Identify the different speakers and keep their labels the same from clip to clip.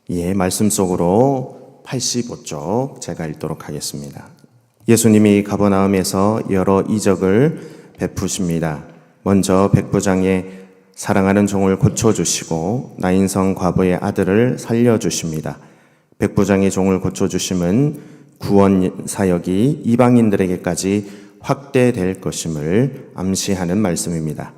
Speaker 1: 예, 말씀 속으로 85쪽 제가 읽도록 하겠습니다. 예수님이 가버나움에서 여러 이적을 베푸십니다. 먼저 백부장의 사랑하는 종을 고쳐주시고 나인성 과부의 아들을 살려주십니다. 백부장의 종을 고쳐주심은 구원 사역이 이방인들에게까지 확대될 것임을 암시하는 말씀입니다.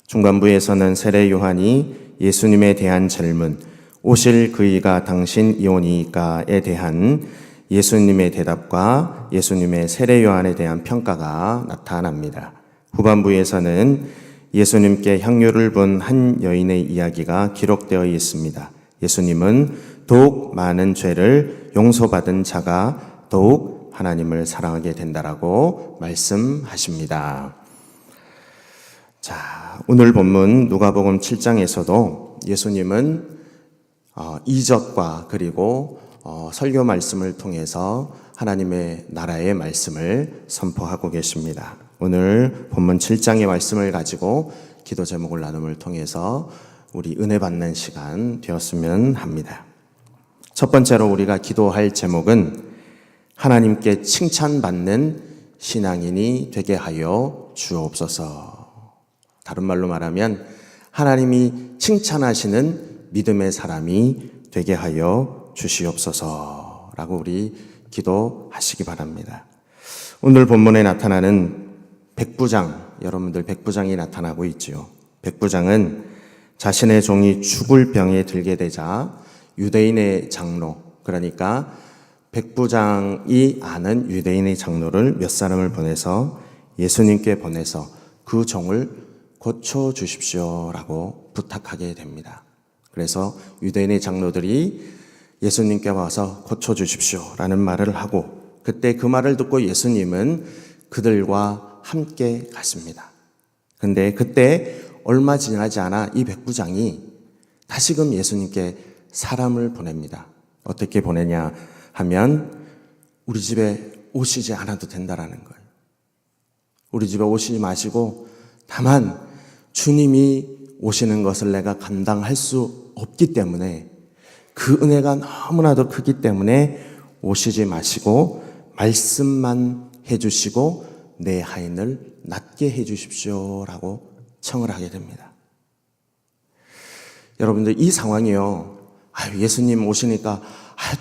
Speaker 1: 중반부에서는 세례 요한이 예수님에 대한 질문, 오실 그이가 당신이오니까에 대한 예수님의 대답과 예수님의 세례 요한에 대한 평가가 나타납니다. 후반부에서는 예수님께 향유를 본 한 여인의 이야기가 기록되어 있습니다. 예수님은 더욱 많은 죄를 용서받은 자가 더욱 하나님을 사랑하게 된다라고 말씀하십니다. 자, 오늘 본문 누가복음 7장에서도 예수님은 이적과 그리고 설교 말씀을 통해서 하나님의 나라의 말씀을 선포하고 계십니다. 오늘 본문 7장의 말씀을 가지고 기도 제목을 나눔을 통해서 우리 은혜 받는 시간 되었으면 합니다. 첫 번째로 우리가 기도할 제목은 하나님께 칭찬받는 신앙인이 되게 하여 주옵소서. 다른 말로 말하면 하나님이 칭찬하시는 믿음의 사람이 되게 하여 주시옵소서라고 우리 기도하시기 바랍니다. 오늘 본문에 나타나는 백부장, 여러분들 백부장이 나타나고 있지요. 백부장은 자신의 종이 죽을 병에 들게 되자 유대인의 장로, 그러니까 백부장이 아는 유대인의 장로를 몇 사람을 보내서 예수님께 보내서 그 종을 고쳐주십시오라고 부탁하게 됩니다. 그래서 유대인의 장로들이 예수님께 와서 고쳐주십시오라는 말을 하고, 그때 그 말을 듣고 예수님은 그들과 함께 갔습니다. 근데 그때 얼마 지나지 않아 이 백부장이 다시금 예수님께 사람을 보냅니다. 어떻게 보내냐 하면 우리 집에 오시지 않아도 된다라는 거예요. 우리 집에 오시지 마시고 다만 주님이 오시는 것을 내가 감당할 수 없기 때문에, 그 은혜가 너무나도 크기 때문에 오시지 마시고 말씀만 해주시고 내 하인을 낫게 해주십시오라고 청을 하게 됩니다. 여러분들 이 상황이요, 예수님 오시니까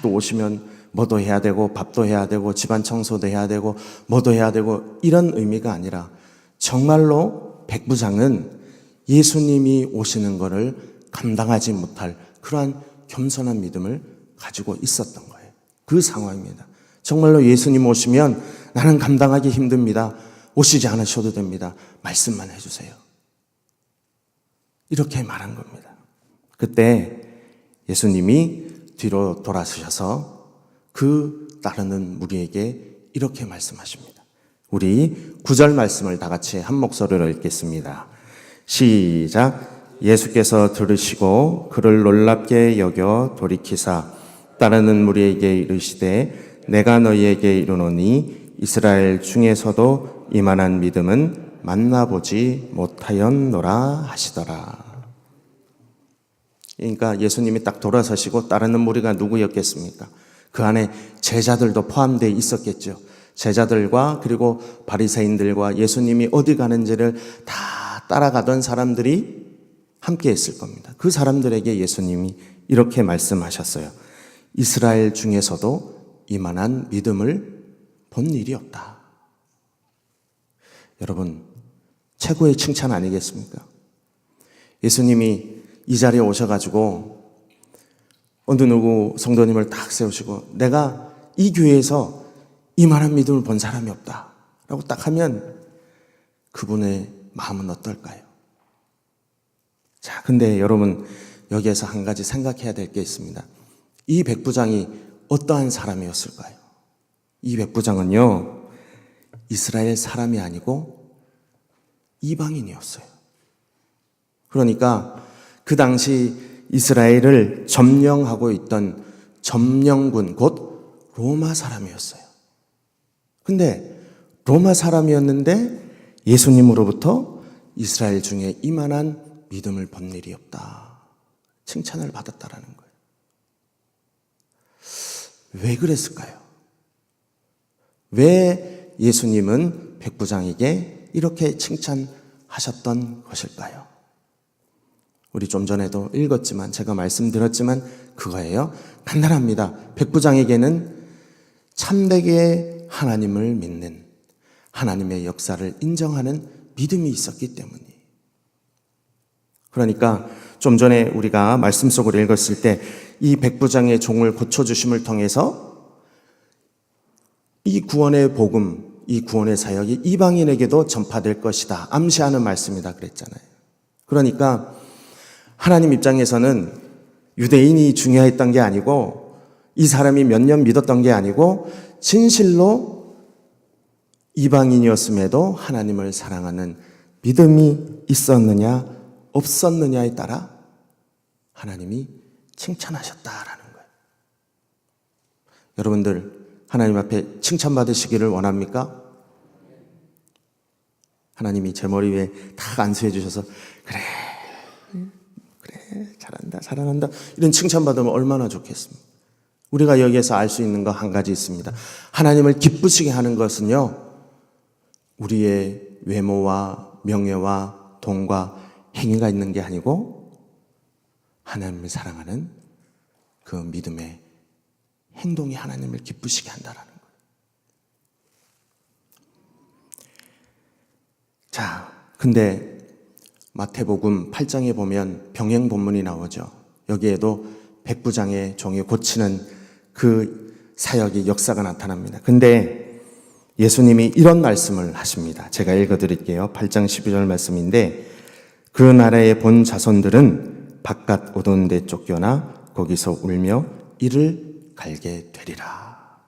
Speaker 1: 또 오시면 뭐도 해야 되고 밥도 해야 되고 집안 청소도 해야 되고 뭐도 해야 되고 이런 의미가 아니라 정말로 백부장은 예수님이 오시는 것을 감당하지 못할 그러한 겸손한 믿음을 가지고 있었던 거예요. 그 상황입니다. 정말로 예수님 오시면 나는 감당하기 힘듭니다. 오시지 않으셔도 됩니다. 말씀만 해주세요. 이렇게 말한 겁니다. 그때 예수님이 뒤로 돌아서셔서 그 따르는 무리에게 이렇게 말씀하십니다. 우리 9절 말씀을 다 같이 한 목소리로 읽겠습니다. 시작. 예수께서 들으시고 그를 놀랍게 여겨 돌이키사 따르는 무리에게 이르시되 내가 너희에게 이르노니 이스라엘 중에서도 이만한 믿음은 만나보지 못하였노라 하시더라. 그러니까 예수님이 딱 돌아서시고 따르는 무리가 누구였겠습니까? 그 안에 제자들도 포함되어 있었겠죠. 제자들과 그리고 바리새인들과 예수님이 어디 가는지를 다 따라가던 사람들이 함께 했을 겁니다. 그 사람들에게 예수님이 이렇게 말씀하셨어요. 이스라엘 중에서도 이만한 믿음을 본 일이 없다. 여러분, 최고의 칭찬 아니겠습니까? 예수님이 이 자리에 오셔가지고 어느 누구 성도님을 딱 세우시고 내가 이 교회에서 이만한 믿음을 본 사람이 없다 라고 딱 하면 그분의 마음은 어떨까요? 자, 근데 여러분 여기에서 한 가지 생각해야 될 게 있습니다. 이 백부장이 어떠한 사람이었을까요? 이 백부장은요, 이스라엘 사람이 아니고 이방인이었어요. 그러니까 그 당시 이스라엘을 점령하고 있던 점령군, 곧 로마 사람이었어요. 근데 로마 사람이었는데 예수님으로부터 이스라엘 중에 이만한 믿음을 본 일이 없다. 칭찬을 받았다라는 거예요. 왜 그랬을까요? 왜 예수님은 백부장에게 이렇게 칭찬하셨던 것일까요? 우리 좀 전에도 읽었지만 제가 말씀드렸지만 그거예요. 간단합니다. 백부장에게는 참되게 하나님을 믿는, 하나님의 역사를 인정하는 믿음이 있었기 때문이에요. 그러니까 좀 전에 우리가 말씀 속으로 읽었을 때 이 백부장의 종을 고쳐주심을 통해서 이 구원의 복음, 이 구원의 사역이 이방인에게도 전파될 것이다 암시하는 말씀이다 그랬잖아요. 그러니까 하나님 입장에서는 유대인이 중요했던 게 아니고 이 사람이 몇 년 믿었던 게 아니고 진실로 이방인이었음에도 하나님을 사랑하는 믿음이 있었느냐 없었느냐에 따라 하나님이 칭찬하셨다라는 거예요. 여러분들 하나님 앞에 칭찬받으시기를 원합니까? 하나님이 제 머리 위에 딱 안수해 주셔서 그래 잘한다 이런 칭찬받으면 얼마나 좋겠습니까? 우리가 여기에서 알 수 있는 거 한 가지 있습니다. 하나님을 기쁘시게 하는 것은요, 우리의 외모와 명예와 돈과 행위가 있는 게 아니고 하나님을 사랑하는 그 믿음의 행동이 하나님을 기쁘시게 한다라는 거예요. 자, 근데 마태복음 8장에 보면 병행 본문이 나오죠. 여기에도 백부장의 종이 고치는 그 사역의 역사가 나타납니다. 근데 예수님이 이런 말씀을 하십니다. 제가 읽어드릴게요. 8장 12절 말씀인데 그 나라의 본 자손들은 바깥 오던 데 쫓겨나 거기서 울며 이를 갈게 되리라.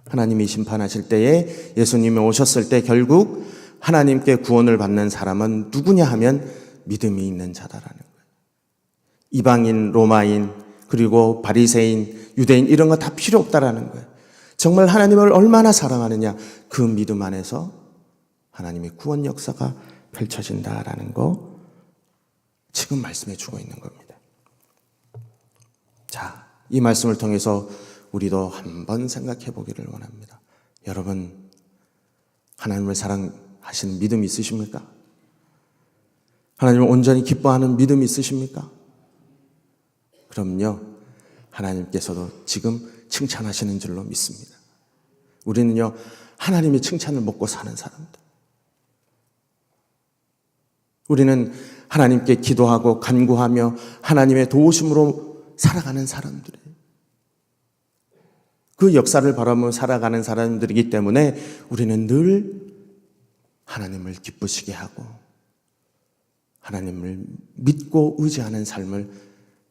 Speaker 1: 하나님이 심판하실 때에 예수님이 오셨을 때 결국 하나님께 구원을 받는 사람은 누구냐 하면 믿음이 있는 자다라는 거예요. 이방인, 로마인, 그리고 바리새인, 유대인 이런 거 다 필요 없다라는 거예요. 정말 하나님을 얼마나 사랑하느냐 그 믿음 안에서 하나님의 구원 역사가 펼쳐진다라는 거 지금 말씀해 주고 있는 겁니다. 자, 이 말씀을 통해서 우리도 한번 생각해 보기를 원합니다. 여러분, 하나님을 사랑하시는 믿음이 있으십니까? 하나님을 온전히 기뻐하는 믿음이 있으십니까? 그럼요, 하나님께서도 지금 칭찬하시는 줄로 믿습니다. 우리는요, 하나님의 칭찬을 먹고 사는 사람들. 우리는 하나님께 기도하고 간구하며 하나님의 도우심으로 살아가는 사람들이에요. 그 역사를 바라보며 살아가는 사람들이기 때문에 우리는 늘 하나님을 기쁘시게 하고 하나님을 믿고 의지하는 삶을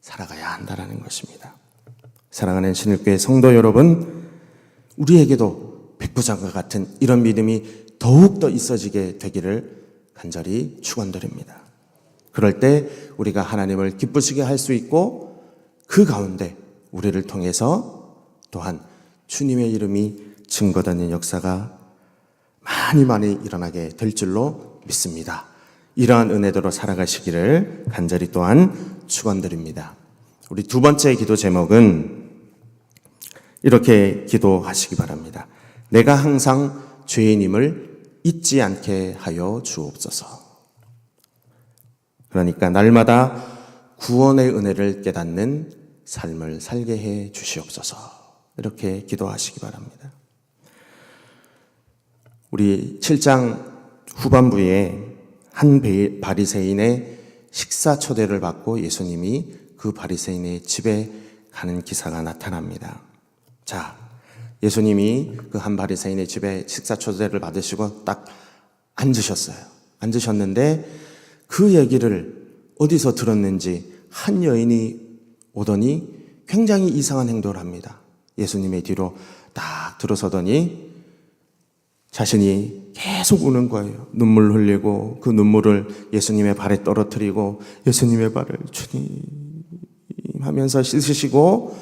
Speaker 1: 살아가야 한다는 것입니다. 사랑하는 신일교회 성도 여러분, 우리에게도 백부장과 같은 이런 믿음이 더욱더 있어지게 되기를 간절히 축원드립니다. 그럴 때 우리가 하나님을 기쁘시게 할 수 있고 그 가운데 우리를 통해서 또한 주님의 이름이 증거되는 역사가 많이 일어나게 될 줄로 믿습니다. 이러한 은혜대로 살아가시기를 간절히 또한 축원드립니다. 우리 두 번째 기도 제목은 이렇게 기도하시기 바랍니다. 내가 항상 죄인임을 잊지 않게 하여 주옵소서. 그러니까 날마다 구원의 은혜를 깨닫는 삶을 살게 해 주시옵소서. 이렇게 기도하시기 바랍니다. 우리 7장 후반부에 한 바리새인의 식사 초대를 받고 예수님이 그 바리새인의 집에 가는 기사가 나타납니다. 자, 예수님이 그 한 바리새인의 집에 식사 초대를 받으시고 딱 앉으셨어요. 앉으셨는데 그 얘기를 어디서 들었는지 한 여인이 오더니 굉장히 이상한 행동을 합니다. 예수님의 뒤로 딱 들어서더니 자신이 계속 우는 거예요. 눈물 흘리고 그 눈물을 예수님의 발에 떨어뜨리고 예수님의 발을 주님 하면서 씻고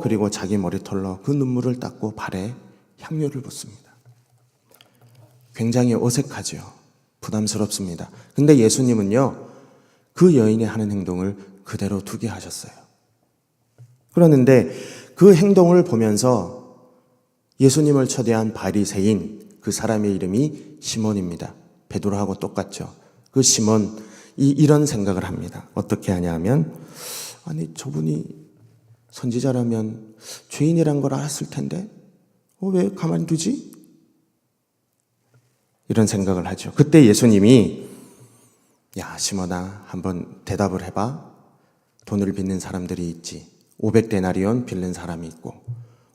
Speaker 1: 그리고 자기 머리털로 그 눈물을 닦고 발에 향료를 붓습니다. 굉장히 어색하죠. 부담스럽습니다. 근데 예수님은요, 그 여인이 하는 행동을 그대로 두게 하셨어요. 그러는데 그 행동을 보면서 예수님을 초대한 바리새인 그 사람의 이름이 시몬입니다. 베드로하고 똑같죠. 그 시몬이 이런 생각을 합니다. 어떻게 하냐면 아니 저분이 선지자라면 죄인이란 걸 알았을 텐데 왜 가만히 두지? 이런 생각을 하죠. 그때 예수님이 야 시몬아 한번 대답을 해봐. 돈을 빚는 사람들이 있지. 500데나리온 빌린 사람이 있고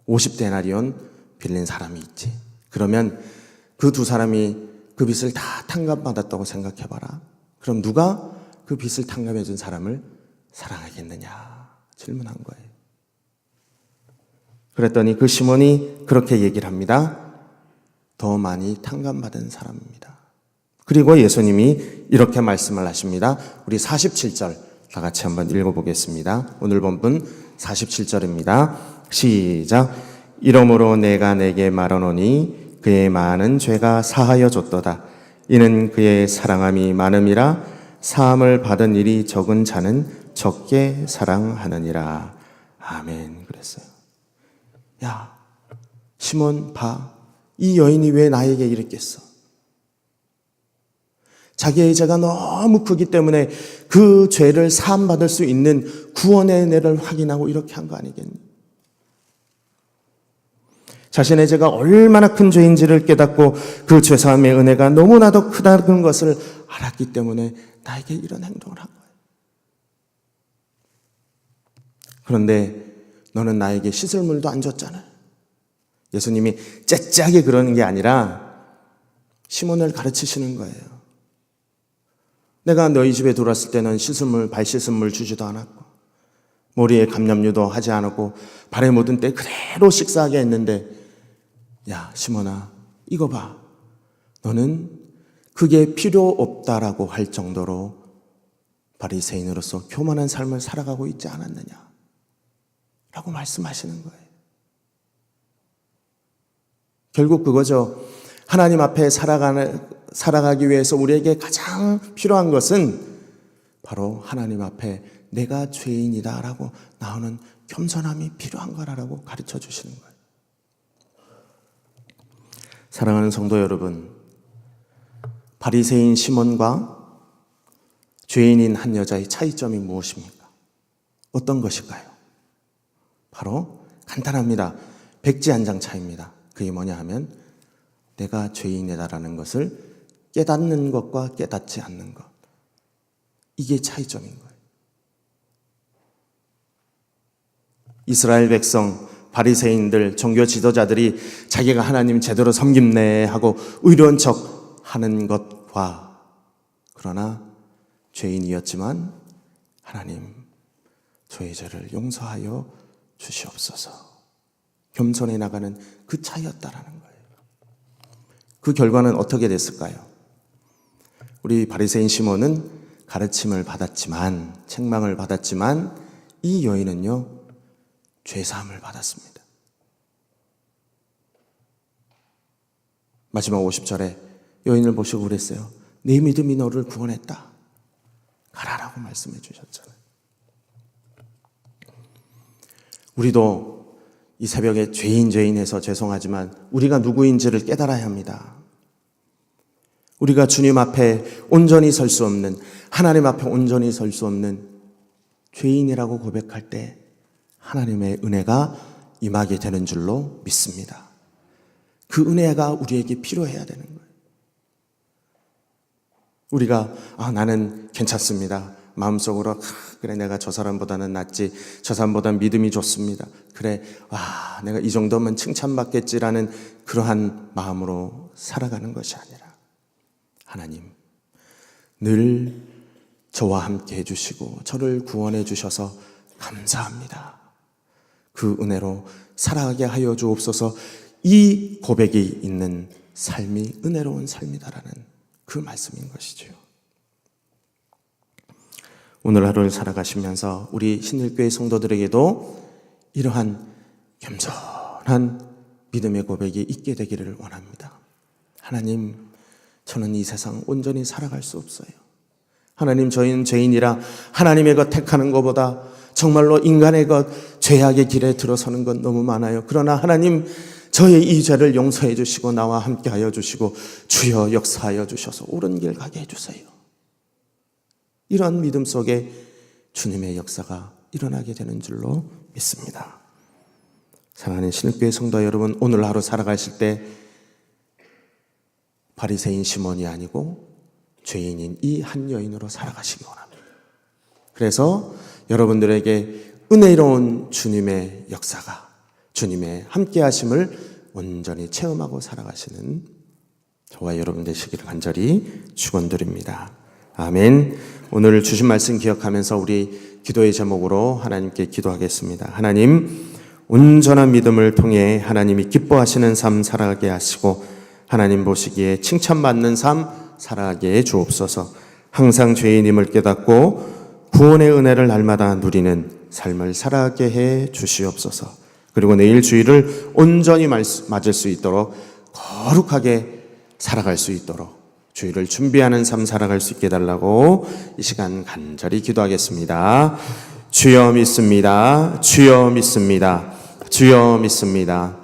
Speaker 1: 50데나리온 빌린 사람이 있지. 그러면 그 두 사람이 그 빚을 다 탕감받았다고 생각해봐라. 그럼 누가 그 빚을 탕감해준 사람을 사랑하겠느냐 질문한 거예요. 그랬더니 그 시몬이 그렇게 얘기를 합니다. 더 많이 탕감받은 사람입니다. 그리고 예수님이 이렇게 말씀을 하십니다. 우리 47절 다 같이 한번 읽어보겠습니다. 오늘 본문 47절입니다. 시작. 이러므로 내가 내게 말하노니 그의 많은 죄가 사하여 줬도다. 이는 그의 사랑함이 많음이라. 사함을 받은 일이 적은 자는 적게 사랑하느니라. 아멘. 그랬어요. 야 시몬 봐. 이 여인이 왜 나에게 이랬겠어? 자기의 죄가 너무 크기 때문에 그 죄를 사함받을 수 있는 구원의 은혜를 확인하고 이렇게 한 거 아니겠니? 자신의 죄가 얼마나 큰 죄인지를 깨닫고 그 죄사함의 은혜가 너무나도 크다는 것을 알았기 때문에 나에게 이런 행동을 한 거예요. 그런데 너는 나에게 씻을 물도 안 줬잖아. 예수님이 째째하게 그러는 게 아니라 시몬을 가르치시는 거예요. 내가 너희 집에 들어왔을 때는 씻을 물, 발 씻은 물 주지도 않았고 머리에 감염유도 하지 않았고 발에 묻은 때 그대로 식사하게 했는데 야 시몬아 이거 봐. 너는 그게 필요 없다라고 할 정도로 바리새인으로서 교만한 삶을 살아가고 있지 않았느냐 라고 말씀하시는 거예요. 결국 그거죠. 하나님 앞에 살아가기 위해서 우리에게 가장 필요한 것은 바로 하나님 앞에 내가 죄인이다 라고 나오는 겸손함이 필요한 거라고 가르쳐 주시는 거예요. 사랑하는 성도 여러분, 바리새인 시몬과 죄인인 한 여자의 차이점이 무엇입니까? 어떤 것일까요? 바로 간단합니다. 백지 한 장 차이입니다. 그게 뭐냐 하면 내가 죄인이다라는 것을 깨닫는 것과 깨닫지 않는 것. 이게 차이점인 거예요. 이스라엘 백성, 바리새인들, 종교 지도자들이 자기가 하나님 제대로 섬김네 하고 의로운 척 하는 것과 그러나 죄인이었지만 하나님 저의 죄를 용서하여 주시옵소서. 겸손해 나가는 그 차이였다라는 거예요. 그 결과는 어떻게 됐을까요? 우리 바리새인 시몬은 가르침을 받았지만, 책망을 받았지만 이 여인은요 죄사함을 받았습니다. 마지막 50절에 여인을 보시고 그랬어요. 내 믿음이 너를 구원했다. 가라라고 말씀해 주셨잖아요. 우리도 이 새벽에 죄인해서 죄송하지만 우리가 누구인지를 깨달아야 합니다. 우리가 주님 앞에 온전히 설 수 없는, 하나님 앞에 온전히 설 수 없는 죄인이라고 고백할 때 하나님의 은혜가 임하게 되는 줄로 믿습니다. 그 은혜가 우리에게 필요해야 되는 거예요. 우리가 나는 괜찮습니다. 마음속으로 그래 내가 저 사람보다는 낫지, 저 사람보다는 믿음이 좋습니다. 그래 내가 이 정도면 칭찬받겠지라는 그러한 마음으로 살아가는 것이 아니라 하나님 늘 저와 함께 해주시고 저를 구원해 주셔서 감사합니다. 그 은혜로 살아가게 하여 주옵소서. 이 고백이 있는 삶이 은혜로운 삶이다라는 그 말씀인 것이죠. 오늘 하루를 살아가시면서 우리 신일교회 성도들에게도 이러한 겸손한 믿음의 고백이 있게 되기를 원합니다. 하나님, 저는 이 세상 온전히 살아갈 수 없어요. 하나님, 저희는 죄인이라 하나님의 것 택하는 것보다 정말로 인간의 것, 죄악의 길에 들어서는 것 너무 많아요. 그러나 하나님, 저의 이 죄를 용서해 주시고 나와 함께 하여 주시고 주여 역사하여 주셔서 옳은 길 가게 해주세요. 이런 믿음 속에 주님의 역사가 일어나게 되는 줄로 믿습니다. 사랑하는 신흙교회 성도 여러분, 오늘 하루 살아가실 때 바리새인 시몬이 아니고 죄인인 이 한 여인으로 살아가시기 원합니다. 그래서 여러분들에게 은혜로운 주님의 역사가, 주님의 함께 하심을 온전히 체험하고 살아가시는 저와 여러분 되시기를 간절히 축원드립니다. 아멘. 오늘 주신 말씀 기억하면서 우리 기도의 제목으로 하나님께 기도하겠습니다. 하나님, 온전한 믿음을 통해 하나님이 기뻐하시는 삶 살아가게 하시고 하나님 보시기에 칭찬받는 삶 살아가게 해 주옵소서. 항상 죄인임을 깨닫고 구원의 은혜를 날마다 누리는 삶을 살아가게 해 주시옵소서. 그리고 내일 주일을 온전히 맞을 수 있도록 거룩하게 살아갈 수 있도록 주일을 준비하는 삶 살아갈 수 있게 해달라고 이 시간 간절히 기도하겠습니다. 주여 믿습니다. 주여 믿습니다. 주여 믿습니다.